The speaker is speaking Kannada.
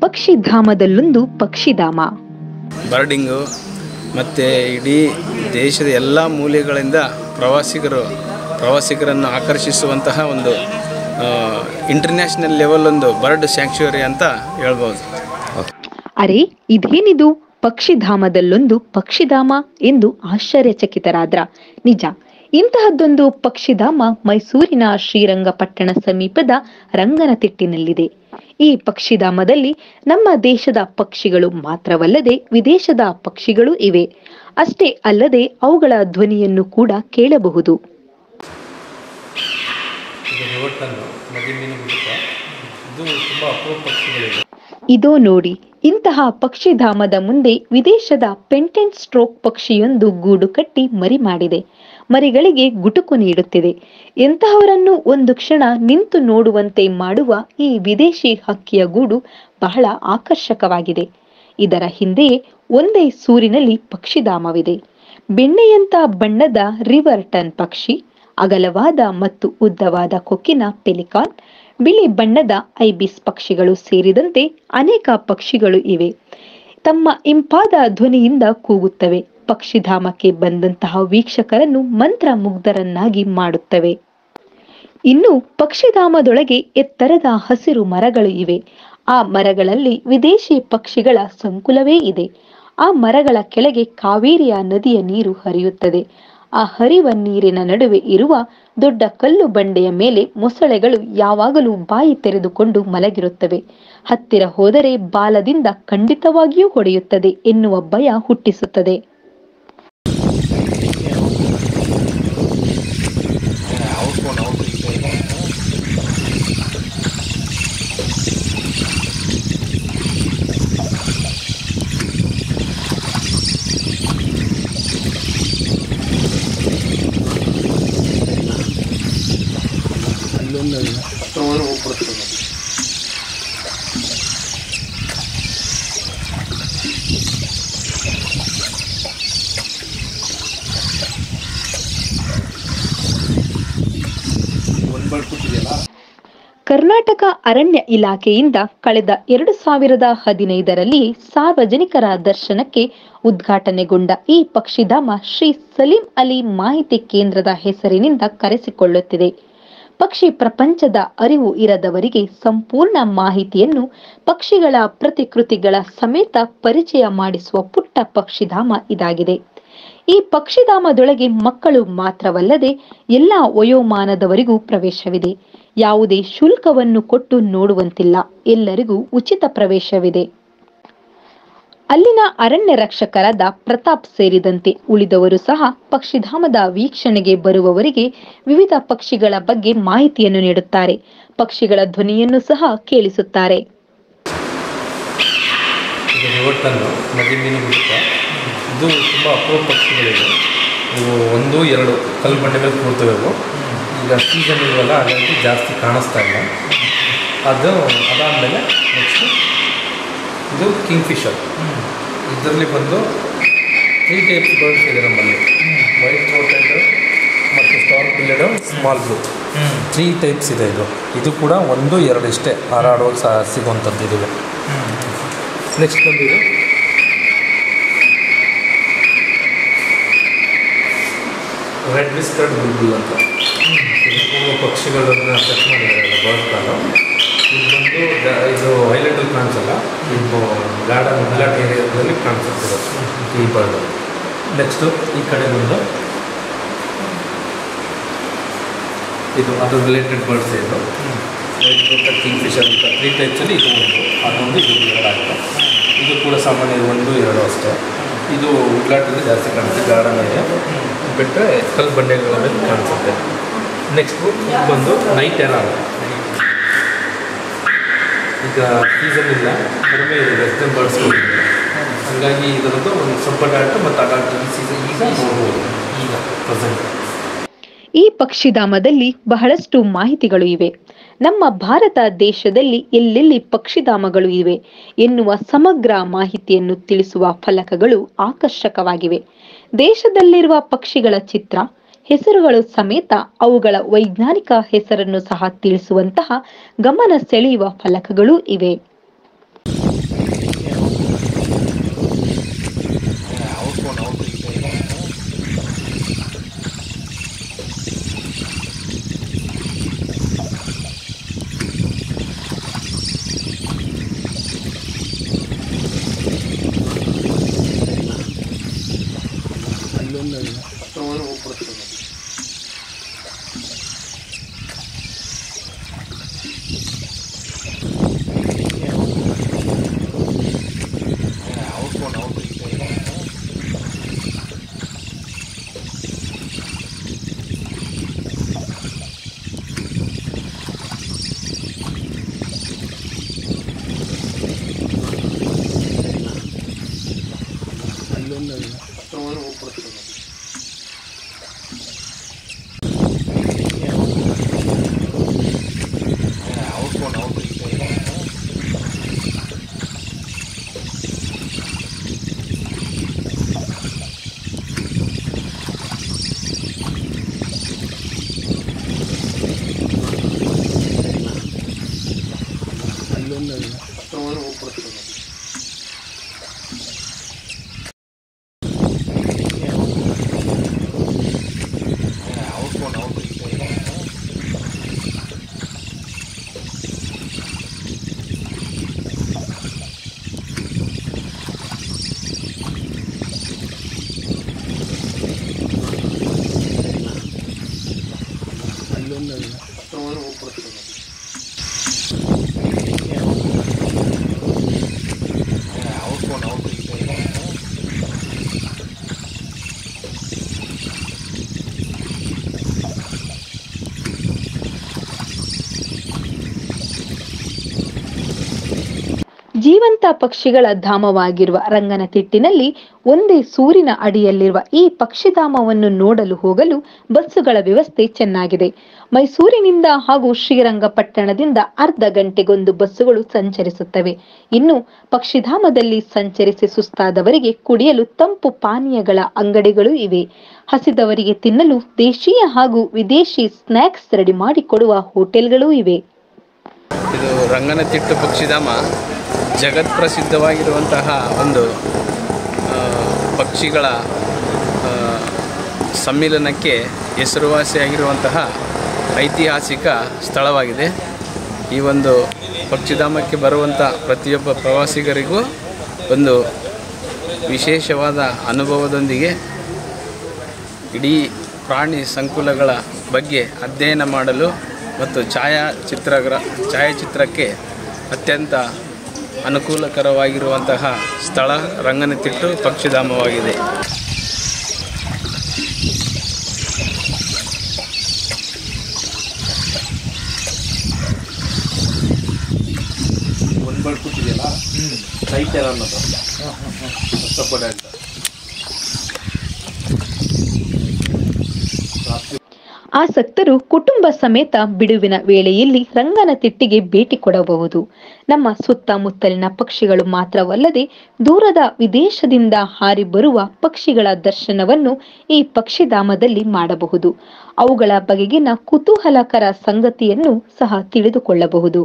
ಪಕ್ಷಿಧಾಮದಲ್ಲೊಂದು ಪಕ್ಷಿಧಾಮ. ಬರ್ಡಿಂಗು ಮತ್ತು ಇಡೀ ದೇಶದ ಎಲ್ಲ ಮೂಲೆಗಳಿಂದ ಪ್ರವಾಸಿಗರನ್ನು ಆಕರ್ಷಿಸುವಂತಹ ಒಂದು ಇಂಟರ್ನ್ಯಾಷನಲ್ ಲೆವೆಲ್ ಒಂದು ಬರ್ಡ್ ಸ್ಯಾಂಕ್ಚುರಿ ಅಂತ ಹೇಳ್ಬೋದು. ಅರೆ, ಇದೇನಿದು ಪಕ್ಷಿಧಾಮದಲ್ಲೊಂದು ಪಕ್ಷಿಧಾಮ ಎಂದು ಆಶ್ಚರ್ಯಚಕಿತರಾದ್ರ? ನಿಜ, ಇಂತಹದ್ದೊಂದು ಪಕ್ಷಿಧಾಮ ಮೈಸೂರಿನ ಶ್ರೀರಂಗಪಟ್ಟಣ ಸಮೀಪದ ರಂಗನತಿಟ್ಟಿನಲ್ಲಿದೆ. ಈ ಪಕ್ಷಿಧಾಮದಲ್ಲಿ ನಮ್ಮ ದೇಶದ ಪಕ್ಷಿಗಳು ಮಾತ್ರವಲ್ಲದೆ ವಿದೇಶದ ಪಕ್ಷಿಗಳು ಇವೆ. ಅಷ್ಟೇ ಅಲ್ಲದೆ ಅವುಗಳ ಧ್ವನಿಯನ್ನು ಕೂಡ ಕೇಳಬಹುದು. ಇದೋ ನೋಡಿ, ಇಂತಹ ಪಕ್ಷಿಧಾಮದ ಮುಂದೆ ವಿದೇಶದ ಪೆಂಟೆಂಟ್ ಸ್ಟ್ರೋಕ್ ಪಕ್ಷಿಯೊಂದು ಗೂಡು ಕಟ್ಟಿ ಮರಿ ಮಾಡಿದೆ. ಮರಿಗಳಿಗೆ ಗುಟುಕು ನೀಡುತ್ತಿದೆ. ಎಂತಹವರನ್ನು ಒಂದು ಕ್ಷಣ ನಿಂತು ನೋಡುವಂತೆ ಮಾಡುವ ಈ ವಿದೇಶಿ ಹಕ್ಕಿಯ ಗೂಡು ಬಹಳ ಆಕರ್ಷಕವಾಗಿದೆ. ಇದರ ಹಿಂದೆಯೇ ಒಂದೇ ಸೂರಿನಲ್ಲಿ ಪಕ್ಷಿಧಾಮವಿದೆ. ಬೆಣ್ಣೆಯಂತ ಬಣ್ಣದ ರಿವರ್ ಟನ್ ಪಕ್ಷಿ, ಅಗಲವಾದ ಮತ್ತು ಉದ್ದವಾದ ಕೊಕ್ಕಿನ ಪೆಲಿಕಾನ್, ಬಿಳಿ ಬಣ್ಣದ ಐಬಿಸ್ ಪಕ್ಷಿಗಳು ಸೇರಿದಂತೆ ಅನೇಕ ಪಕ್ಷಿಗಳು ಇವೆ. ತಮ್ಮ ಇಂಪಾದ ಧ್ವನಿಯಿಂದ ಕೂಗುತ್ತವೆ. ಪಕ್ಷಿಧಾಮಕ್ಕೆ ಬಂದಂತಹ ವೀಕ್ಷಕರನ್ನು ಮಂತ್ರ ಮುಗ್ಧರನ್ನಾಗಿ ಮಾಡುತ್ತವೆ. ಇನ್ನು ಪಕ್ಷಿಧಾಮದೊಳಗೆ ಎತ್ತರದ ಹಸಿರು ಮರಗಳು ಇವೆ. ಆ ಮರಗಳಲ್ಲಿ ವಿದೇಶಿ ಪಕ್ಷಿಗಳ ಸಂಕುಲವೇ ಇದೆ. ಆ ಮರಗಳ ಕೆಳಗೆ ಕಾವೇರಿಯ ನದಿಯ ನೀರು ಹರಿಯುತ್ತದೆ. ಆ ಹರಿವ ನೀರಿನ ನಡುವೆ ಇರುವ ದೊಡ್ಡ ಕಲ್ಲು ಬಂಡೆಯ ಮೇಲೆ ಮೊಸಳೆಗಳು ಯಾವಾಗಲೂ ಬಾಯಿ ತೆರೆದುಕೊಂಡು ಮಲಗಿರುತ್ತವೆ. ಹತ್ತಿರ ಹೋದರೆ ಬಾಲದಿಂದ ಖಂಡಿತವಾಗಿಯೂ ಹೊಡೆಯುತ್ತದೆ ಎನ್ನುವ ಭಯ ಹುಟ್ಟಿಸುತ್ತದೆ. ಕರ್ನಾಟಕ ಅರಣ್ಯ ಇಲಾಖೆಯಿಂದ ಕಳೆದ 2015ರಲ್ಲಿ ಸಾರ್ವಜನಿಕರ ದರ್ಶನಕ್ಕೆ ಉದ್ಘಾಟನೆಗೊಂಡ ಈ ಪಕ್ಷಿಧಾಮ ಶ್ರೀ ಸಲೀಂ ಅಲಿ ಮಾಹಿತಿ ಕೇಂದ್ರದ ಹೆಸರಿನಿಂದ ಕರೆಸಿಕೊಳ್ಳುತ್ತಿದೆ. ಪಕ್ಷಿ ಪ್ರಪಂಚದ ಅರಿವು ಇರದವರಿಗೆ ಸಂಪೂರ್ಣ ಮಾಹಿತಿಯನ್ನು ಪಕ್ಷಿಗಳ ಪ್ರತಿಕೃತಿಗಳ ಸಮೇತ ಪರಿಚಯ ಮಾಡಿಸುವ ಪುಟ್ಟ ಪಕ್ಷಿಧಾಮ ಇದಾಗಿದೆ. ಈ ಪಕ್ಷಿಧಾಮದೊಳಗೆ ಮಕ್ಕಳು ಮಾತ್ರವಲ್ಲದೆ ಎಲ್ಲ ವಯೋಮಾನದವರಿಗೂ ಪ್ರವೇಶವಿದೆ. ಯಾವುದೇ ಶುಲ್ಕವನ್ನು ಕೊಟ್ಟು ನೋಡುವಂತಿಲ್ಲ. ಎಲ್ಲರಿಗೂ ಉಚಿತ ಪ್ರವೇಶವಿದೆ. ಅಲ್ಲಿನ ಅರಣ್ಯ ರಕ್ಷಕರಾದ ಪ್ರತಾಪ್ ಸೇರಿದಂತೆ ಉಳಿದವರು ಸಹ ಪಕ್ಷಿಧಾಮದ ವೀಕ್ಷಣೆಗೆ ಬರುವವರಿಗೆ ವಿವಿಧ ಪಕ್ಷಿಗಳ ಬಗ್ಗೆ ಮಾಹಿತಿಯನ್ನು ನೀಡುತ್ತಾರೆ. ಪಕ್ಷಿಗಳ ಧ್ವನಿಯನ್ನು ಸಹ ಕೇಳಿಸುತ್ತಾರೆ. ಇದು ತುಂಬ ಅಪರೂಪ ಪಕ್ಷಿಗಳಿವೆ. ಇವು 1-2 ಕಲ್ಲು ಬಂಡೆ ಮೇಲೆ ಕೂರ್ತವೆ. ಇವು ಈಗ ಸೀಸನ್ ಇರುವಲ್ಲ, ಹಾಗಾಗಿ ಜಾಸ್ತಿ ಕಾಣಿಸ್ತಾ ಇಲ್ಲ. ಅದಾದಮೇಲೆ ನೆಕ್ಸ್ಟು ಇದು ಕಿಂಗ್ ಫಿಶರ್. ಇದರಲ್ಲಿ ಬಂದು 3 ಟೈಪ್ಸ್ ಬರ್ಡ್ಸ್ ಇದೆ ನಮ್ಮಲ್ಲಿ. ವೈಟ್ ಥ್ರೋಟೆಡ್ ಮತ್ತು ಸ್ಟಾರ್ ಪಿಲ್ಲೆಡ್, ಸ್ಮಾಲ್ ಬ್ಲೂ, 3 ಟೈಪ್ಸ್ ಇದೆ. ಇದು ಕೂಡ 1-2 ಇಷ್ಟೇ ಹಾರಾಡುವಾಗ ಸಿಗುವಂಥದ್ದು ಇದುವೆ. ನೆಕ್ಸ್ಟ್ ಬಂದಿದೆ ರೆಡ್ ಬಿಸ್ಕಟ್ ಬುಲ್ಬುಲ್ ಅಂತ. ಇದು ಪಕ್ಷಿಗಳನ್ನ ಸೆಟ್ ಮಾಡಿದ್ದಾರೆ ಬರ್ಡ್ ಕಾಲು. ಇದು ಬಂದು ಇದು ಐಲ್ಯಾಂಡಲ್ಲಿ ಕಾಣಿಸಲ್ಲ, ಇದು ಗಾರ್ಡನ್ ಮಿಲಾಟ್ ಏರಿಯಾದಲ್ಲಿ ಕಾಣಿಸುತ್ತೆ ಈ ಬರ್ಡು. ನೆಕ್ಸ್ಟು ಈ ಕಡೆ ಬಂದು ಇದು ಅದು ರಿಲೇಟೆಡ್ ಬರ್ಡ್ಸ್. ಇದು ವೈಟ್ ಥ್ರೋಟೆಡ್ ಕಿಂಗ್ ಫಿಶರ್ ಅಂತ 3 ಟೈಪ್ಸಲ್ಲಿ ಇದು ಅದೊಂದು ಇದು 2 ಆಯಿತು. ಇದು ಕೂಡ ಸಾಮಾನ್ಯ 1-2 ಅಷ್ಟೇ. ಇದು ಉಡ್ಲಾಟಲ್ಲಿ ಜಾಸ್ತಿ ಕಾಣುತ್ತೆ. ಗಾರ್ಡನ್ ಏರಿಯಾ ಬಿಟ್ಟರೆ ಕಲ್ಲು ಬಂಡೆಗಳ ಮೇಲೆ ಕಾಣಿಸುತ್ತೆ. ನೆಕ್ಸ್ಟು ಬಂದು ನೈಟ್ ಏನಾರು ಈಗ ಸೀಸನ್ ಇಲ್ಲ, ಕಡಿಮೆ ಇದೆ, ವೆಸ್ಟರ್ನ್ ಬರ್ಡ್ಸ್ಗಳು. ಹಾಗಾಗಿ ಇದರದ್ದು ಒಂದು ಸ್ವಲ್ಪ ಡಾಟ ಮತ್ತು ಅಡಾಲ್ಟ್ ಈ ಸೀಸನ್ ಈಗ ನೋಡ್ಬೋದು. ಈಗ ಪ್ರೆಸೆಂಟ್ ಈ ಪಕ್ಷಿಧಾಮದಲ್ಲಿ ಬಹಳಷ್ಟು ಮಾಹಿತಿಗಳು ಇವೆ. ನಮ್ಮ ಭಾರತ ದೇಶದಲ್ಲಿ ಎಲ್ಲೆಲ್ಲಿ ಪಕ್ಷಿಧಾಮಗಳು ಇವೆ ಎನ್ನುವ ಸಮಗ್ರ ಮಾಹಿತಿಯನ್ನು ತಿಳಿಸುವ ಫಲಕಗಳು ಆಕರ್ಷಕವಾಗಿವೆ. ದೇಶದಲ್ಲಿರುವ ಪಕ್ಷಿಗಳ ಚಿತ್ರ, ಹೆಸರುಗಳು ಸಮೇತ ಅವುಗಳ ವೈಜ್ಞಾನಿಕ ಹೆಸರನ್ನು ಸಹ ತಿಳಿಸುವಂತಹ ಗಮನ ಸೆಳೆಯುವ ಫಲಕಗಳು ಇವೆ. ಹತ್ರ ಹೋದ್ರೆ ಹೋಗ್ಬಿಡ್ತದೆ. ಹತ್ರ ಹೋದ್ರೆ ಹೋಗ್ಬಿಡ್ತದೆ. ಹತ್ರ ಹೋದ್ರೆ ಹೋಗ್ಬಿಡ್ತದೆ. ಹತ್ರ ಹೋದ್ರೆ ಹೋಗ್ಬಿಡ್ತದೆ. ಜೀವಂತ ಪಕ್ಷಿಗಳ ಧಾಮವಾಗಿರುವ ರಂಗನತಿಟ್ಟಿನಲ್ಲಿ ಒಂದೇ ಸೂರಿನ ಅಡಿಯಲ್ಲಿರುವ ಈ ಪಕ್ಷಿಧಾಮವನ್ನು ನೋಡಲು ಹೋಗಲು ಬಸ್ಸುಗಳ ವ್ಯವಸ್ಥೆ ಚೆನ್ನಾಗಿದೆ. ಮೈಸೂರಿನಿಂದ ಹಾಗೂ ಶ್ರೀರಂಗಪಟ್ಟಣದಿಂದ ಅರ್ಧ ಗಂಟೆಗೊಂದು ಬಸ್ಸುಗಳು ಸಂಚರಿಸುತ್ತವೆ. ಇನ್ನು ಪಕ್ಷಿಧಾಮದಲ್ಲಿ ಸಂಚರಿಸಿ ಸುಸ್ತಾದವರಿಗೆ ಕುಡಿಯಲು ತಂಪು ಪಾನೀಯಗಳ ಅಂಗಡಿಗಳು ಇವೆ. ಹಸಿದವರಿಗೆ ತಿನ್ನಲು ದೇಶೀಯ ಹಾಗೂ ವಿದೇಶಿ ಸ್ನಾಕ್ಸ್ ರೆಡಿ ಮಾಡಿಕೊಡುವ ಹೋಟೆಲ್ಗಳೂ ಇವೆ. ಇದು ರಂಗನತಿಟ್ಟು ಪಕ್ಷಿಧಾಮ ಜಗತ್ಪ್ರಸಿದ್ಧವಾಗಿರುವಂತಹ ಒಂದು ಪಕ್ಷಿಗಳ ಸಮ್ಮಿಲನಕ್ಕೆ ಹೆಸರುವಾಸಿಯಾಗಿರುವಂತಹ ಐತಿಹಾಸಿಕ ಸ್ಥಳವಾಗಿದೆ. ಈ ಒಂದು ಪಕ್ಷಿಧಾಮಕ್ಕೆ ಬರುವಂಥ ಪ್ರತಿಯೊಬ್ಬ ಪ್ರವಾಸಿಗರಿಗೂ ಒಂದು ವಿಶೇಷವಾದ ಅನುಭವದೊಂದಿಗೆ ಇಡೀ ಪ್ರಾಣಿ ಸಂಕುಲಗಳ ಬಗ್ಗೆ ಅಧ್ಯಯನ ಮಾಡಲು ಮತ್ತು ಛಾಯಾಚಿತ್ರಕ್ಕೆ ಅತ್ಯಂತ ಅನುಕೂಲಕರವಾಗಿರುವಂತಹ ಸ್ಥಳ ರಂಗನತಿಟ್ಟು ಪಕ್ಷಿಧಾಮವಾಗಿದೆ. ಒಂದು ಬಳ್ಳಿ ಕೂತಿದೆಯಲ್ಲ ಸೈಟರ್ ಅನ್ನೋದು ಕಷ್ಟಪಡ ಅಂತ. ಆಸಕ್ತರು ಕುಟುಂಬ ಸಮೇತ ಬಿಡುವಿನ ವೇಳೆಯಲ್ಲಿ ರಂಗನತಿಟ್ಟಿಗೆ ಭೇಟಿ ಕೊಡಬಹುದು. ನಮ್ಮ ಸುತ್ತಮುತ್ತಲಿನ ಪಕ್ಷಿಗಳು ಮಾತ್ರವಲ್ಲದೆ ದೂರದ ವಿದೇಶದಿಂದ ಹಾರಿ ಬರುವ ಪಕ್ಷಿಗಳ ದರ್ಶನವನ್ನು ಈ ಪಕ್ಷಿಧಾಮದಲ್ಲಿ ಮಾಡಬಹುದು. ಅವುಗಳ ಬಗೆಗಿನ ಕುತೂಹಲಕರ ಸಂಗತಿಯನ್ನು ಸಹ ತಿಳಿದುಕೊಳ್ಳಬಹುದು.